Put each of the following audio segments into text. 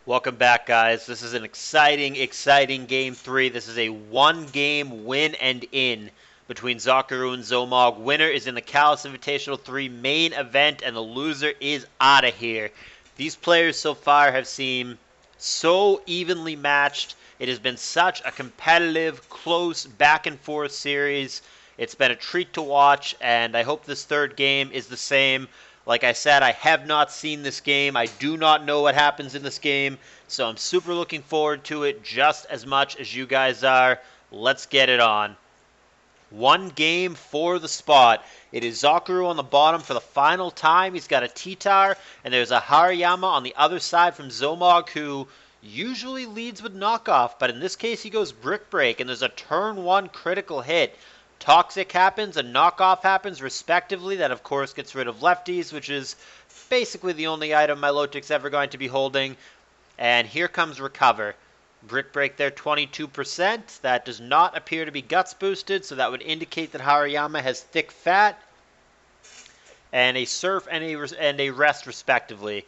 Welcome back, guys. This is an exciting Game 3. This is a one-game win and in between Zokuru and Zomog. Winner is in the CALLOUS Invitational 3 main event, and the loser is out of here. These players so far have seemed so evenly matched. It has been such a competitive, close, back-and-forth series. It's been a treat to watch, and I hope this third game is the same. Like I said, I have not seen this game. I do not know what happens in this game, so I'm super looking forward to it just as much as you guys are. Let's get it on. One game for the spot. It is Zokuru on the bottom for the final time. He's got a T-Tar, and there's a Hariyama on the other side from Zomog, who usually leads with knockoff, but in this case he goes brick break, and there's a turn 1 critical hit. Toxic happens and knockoff happens respectively. That of course gets rid of lefties, which is basically the only item Milotic's ever going to be holding. And here comes recover. Brick break there, 22%. That does not appear to be guts boosted, so that would indicate that Hariyama has thick fat. And a surf and a rest respectively.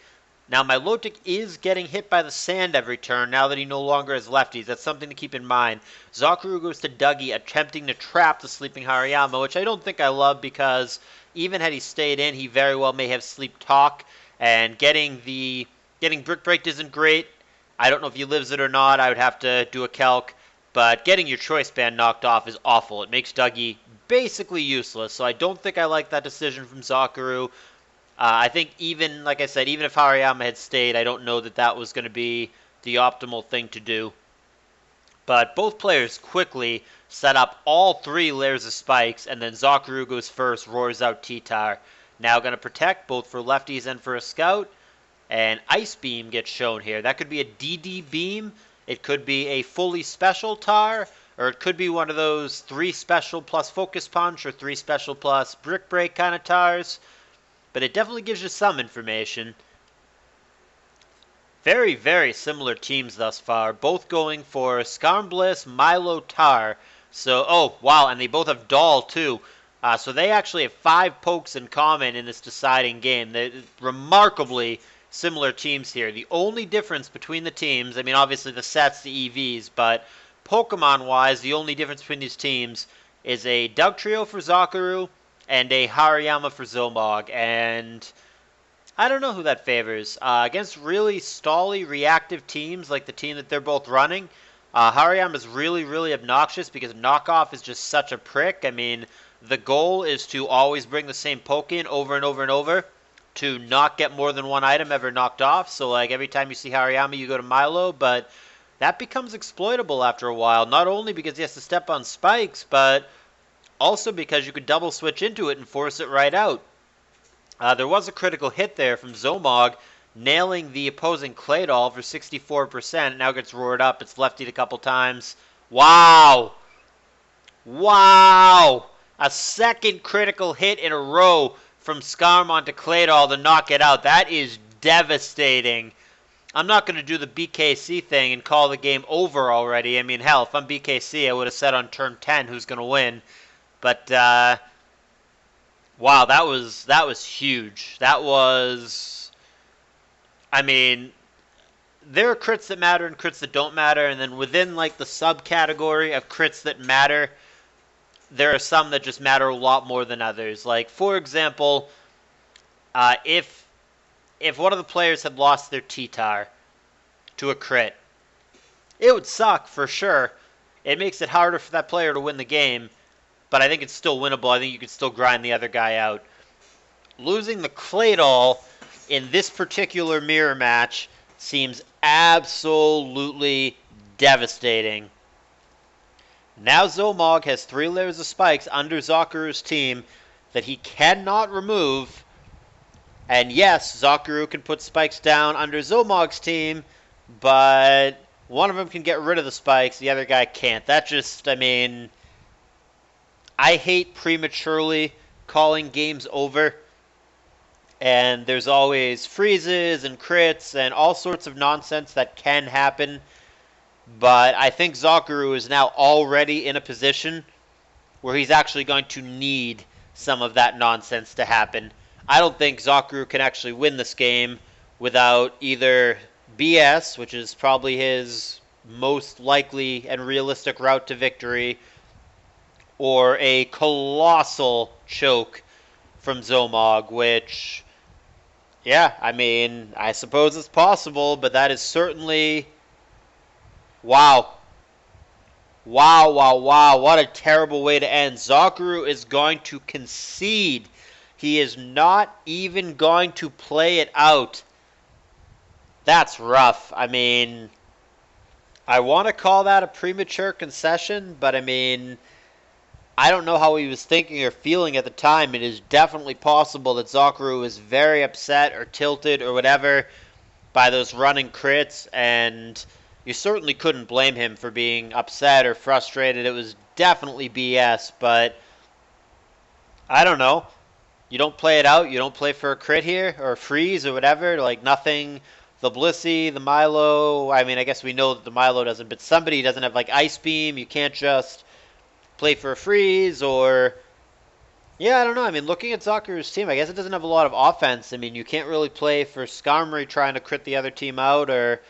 Now, Milotic is getting hit by the sand every turn now that he no longer has lefties. That's something to keep in mind. Zokuru goes to Dougie, attempting to trap the sleeping Hariyama, which I don't think I love because even had he stayed in, he very well may have sleep talk. And getting brick breaked isn't great. I don't know if he lives it or not. I would have to do a calc. But getting your choice band knocked off is awful. It makes Dougie basically useless. So I don't think I like that decision from Zokuru. I think even, like I said, even if Hariyama had stayed, I don't know that that was going to be the optimal thing to do. But both players quickly set up all 3 layers of spikes, and then Zokuru goes first, roars out T-Tar. Now going to protect both for lefties and for a scout. And Ice Beam gets shown here. That could be a DD Beam. It could be a fully special tar. Or it could be one of those 3 special plus Focus Punch or 3 special plus Brick Break kind of tars. But it definitely gives you some information. Very, very similar teams thus far. Both going for Skarmbliss, Milo, Tar. So, oh, wow, and they both have Doll, too. So they actually have 5 pokes in common in this deciding game. They're remarkably similar teams here. The only difference between the teams, I mean, obviously the sets, the EVs, but Pokemon-wise, the only difference between these teams is a Dugtrio for Zokuru and a Hariyama for Zomog, and I don't know who that favors. Against really stally, reactive teams, like the team that they're both running, Hariyama is really, really obnoxious because knockoff is just such a prick. I mean, the goal is to always bring the same poke in over and over and over to not get more than one item ever knocked off. So, like, every time you see Hariyama, you go to Milo, but that becomes exploitable after a while, not only because he has to step on spikes, but also because you could double switch into it and force it right out. There was a critical hit there from Zomog, nailing the opposing Claydol for 64%. Now gets roared up. It's leftied a couple times. Wow! Wow! A second critical hit in a row from Skarm onto Claydol to knock it out. That is devastating. I'm not going to do the BKC thing and call the game over already. I mean, hell, if I'm BKC, I would have said on turn 10 who's going to win. But, wow, that was huge. That was, I mean, there are crits that matter and crits that don't matter, and then within, like, the subcategory of crits that matter, there are some that just matter a lot more than others. Like, for example, if one of the players had lost their T-Tar to a crit, it would suck for sure. It makes it harder for that player to win the game. But I think it's still winnable. I think you could still grind the other guy out. Losing the Claydol in this particular mirror match seems absolutely devastating. Now Zomog has 3 layers of spikes under Zokuru's team that he cannot remove. And yes, Zokuru can put spikes down under Zomog's team, but one of them can get rid of the spikes, the other guy can't. That just, I mean, I hate prematurely calling games over, and there's always freezes and crits and all sorts of nonsense that can happen, but I think Zokuru is now already in a position where he's actually going to need some of that nonsense to happen. I don't think Zokuru can actually win this game without either BS, which is probably his most likely and realistic route to victory, or a colossal choke from Zomog, which, yeah, I mean, I suppose it's possible, but that is certainly, wow. Wow, wow, wow. What a terrible way to end. Zokuru is going to concede. He is not even going to play it out. That's rough. I mean, I want to call that a premature concession, but I mean, I don't know how he was thinking or feeling at the time. It is definitely possible that Zokuru was very upset or tilted or whatever by those running crits, and you certainly couldn't blame him for being upset or frustrated. It was definitely BS, but I don't know. You don't play it out. You don't play for a crit here or a freeze or whatever. Like nothing. The Blissey, the Milo. I mean, I guess we know that the Milo doesn't, but somebody doesn't have like Ice Beam. You can't just play for a freeze or. Yeah, I don't know. I mean, looking at Zokuru's team, I guess it doesn't have a lot of offense. I mean, you can't really play for Skarmory trying to crit the other team out, or,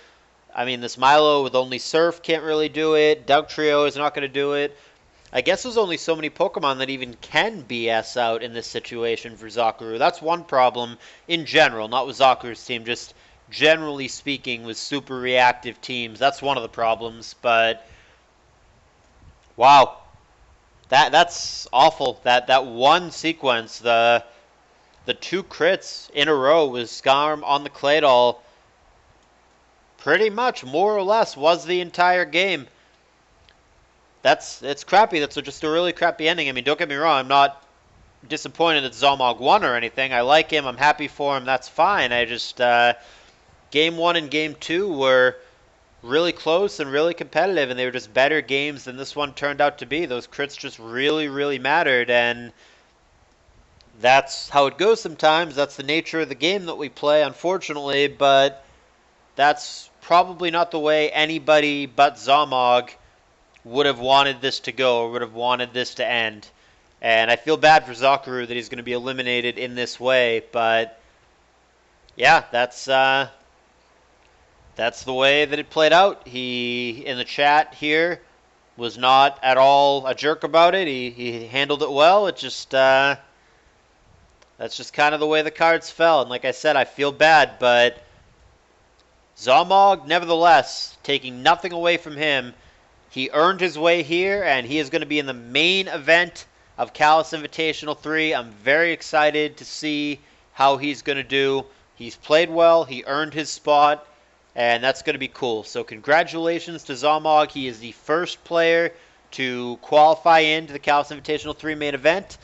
I mean, this Milo with only Surf can't really do it. Dugtrio is not going to do it. I guess there's only so many Pokemon that even can BS out in this situation for Zokuru. That's one problem in general, not with Zokuru's team, just generally speaking with super reactive teams. That's one of the problems, but wow. That's awful. That one sequence, the two crits in a row with Skarm on the Claydol, pretty much more or less was the entire game. It's crappy. That's just a really crappy ending. I mean, don't get me wrong. I'm not disappointed that Zomog won or anything. I like him. I'm happy for him. That's fine. I just Game 1 and Game 2 were really close and really competitive, and they were just better games than this one turned out to be. Those crits just really, really mattered, and that's how it goes sometimes. That's the nature of the game that we play, unfortunately, but that's probably not the way anybody but Zomog would have wanted this to go or would have wanted this to end. And I feel bad for Zokuru that he's going to be eliminated in this way, but yeah, that's the way that it played out. He, in the chat here, was not at all a jerk about it. He handled it well. It just that's just kind of the way the cards fell. And like I said, I feel bad, but Zomog, nevertheless, taking nothing away from him, he earned his way here, and he is going to be in the main event of CALLOUS Invitational 3. I'm very excited to see how he's going to do. He's played well. He earned his spot. And that's going to be cool. So congratulations to Zomog. He is the first player to qualify into the CALLOUS Invitational 3 main event.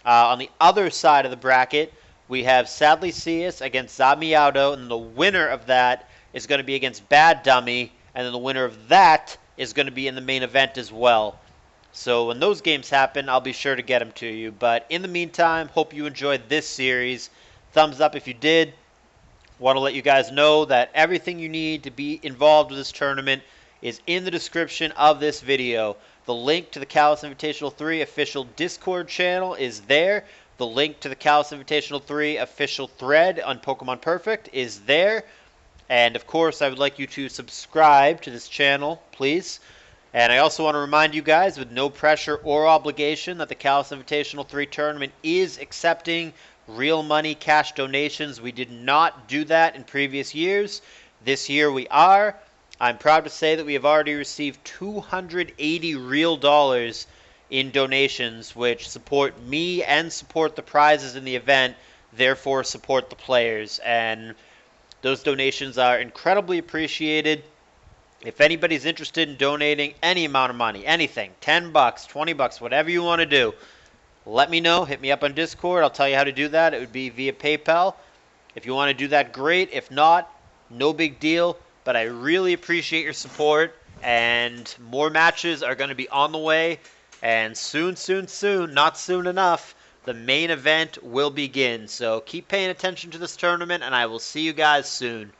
On the other side of the bracket, we have Sadly Seus against Zamiauto, and the winner of that is going to be against Bad Dummy, and then the winner of that is going to be in the main event as well. So when those games happen, I'll be sure to get them to you. But in the meantime, hope you enjoyed this series. Thumbs up if you did. Want to let you guys know that everything you need to be involved with this tournament is in the description of this video. The link to the CALLOUS Invitational 3 official Discord channel is there. The link to the CALLOUS Invitational 3 official thread on Pokemon Perfect is there. And of course, I would like you to subscribe to this channel, please. And I also want to remind you guys, with no pressure or obligation, that the CALLOUS Invitational 3 tournament is accepting real money cash donations. We did not do that in previous years. This year we are. I'm proud to say that we have already received $280 real in donations, which support me and support the prizes in the event, therefore support the players. And those donations are incredibly appreciated. If anybody's interested in donating any amount of money, anything, 10 bucks, 20 bucks, whatever you want to do, let me know. Hit me up on Discord. I'll tell you how to do that. It would be via PayPal. If you want to do that, great. If not, no big deal. But I really appreciate your support. And more matches are going to be on the way. And soon, not soon enough, the main event will begin. So keep paying attention to this tournament, and I will see you guys soon.